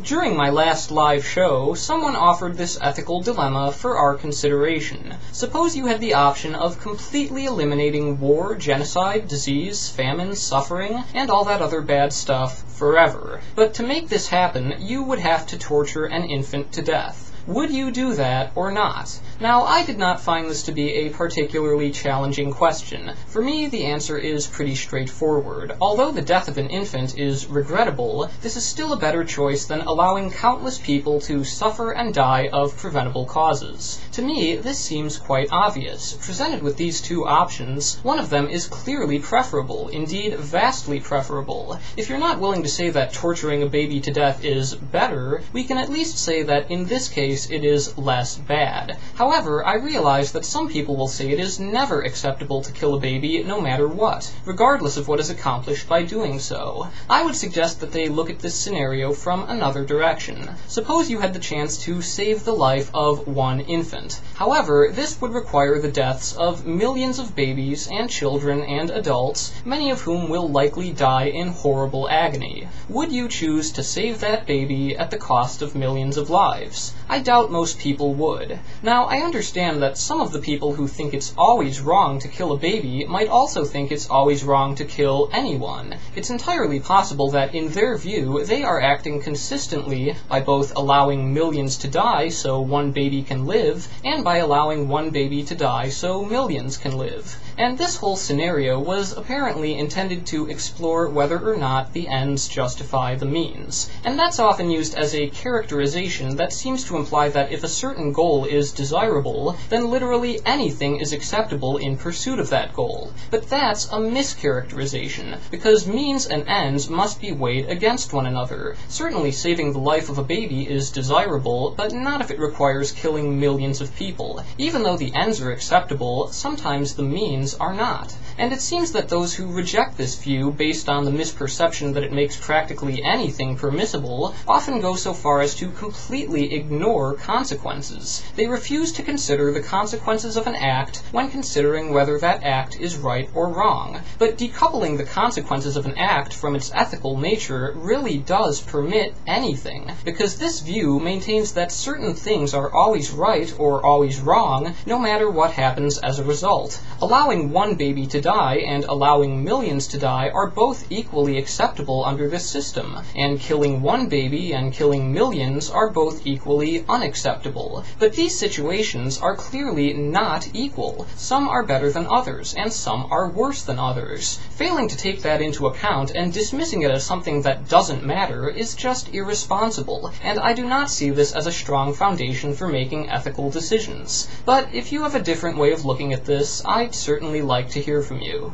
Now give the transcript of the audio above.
During my last live show, someone offered this ethical dilemma for our consideration. Suppose you had the option of completely eliminating war, genocide, disease, famine, suffering, and all that other bad stuff forever. But to make this happen, you would have to torture an infant to death. Would you do that or not? Now, I did not find this to be a particularly challenging question. For me, the answer is pretty straightforward. Although the death of an infant is regrettable, this is still a better choice than allowing countless people to suffer and die of preventable causes. To me, this seems quite obvious. Presented with these two options, one of them is clearly preferable, indeed vastly preferable. If you're not willing to say that torturing a baby to death is better, we can at least say that in this case it is less bad. However, I realize that some people will say it is never acceptable to kill a baby no matter what, regardless of what is accomplished by doing so. I would suggest that they look at this scenario from another direction. Suppose you had the chance to save the life of one infant. However, this would require the deaths of millions of babies and children and adults, many of whom will likely die in horrible agony. Would you choose to save that baby at the cost of millions of lives? I doubt most people would. Now, I understand that some of the people who think it's always wrong to kill a baby might also think it's always wrong to kill anyone. It's entirely possible that in their view, they are acting consistently by both allowing millions to die so one baby can live, and by allowing one baby to die so millions can live. And this whole scenario was apparently intended to explore whether or not the ends justify the means. And that's often used as a characterization that seems to imply that if a certain goal is desirable, then literally anything is acceptable in pursuit of that goal. But that's a mischaracterization, because means and ends must be weighed against one another. Certainly saving the life of a baby is desirable, but not if it requires killing millions of people. Even though the ends are acceptable, sometimes the means are not. And it seems that those who reject this view based on the misperception that it makes practically anything permissible often go so far as to completely ignore consequences. They refuse to consider the consequences of an act when considering whether that act is right or wrong. But decoupling the consequences of an act from its ethical nature really does permit anything, because this view maintains that certain things are always right or always wrong, no matter what happens as a result. Allowing one baby to die and allowing millions to die are both equally acceptable under this system, and killing one baby and killing millions are both equally unacceptable. But these situations are clearly not equal. Some are better than others, and some are worse than others. Failing to take that into account and dismissing it as something that doesn't matter is just irresponsible, and I do not see this as a strong foundation for making ethical decisions. But if you have a different way of looking at this, I'd certainly like to hear from you.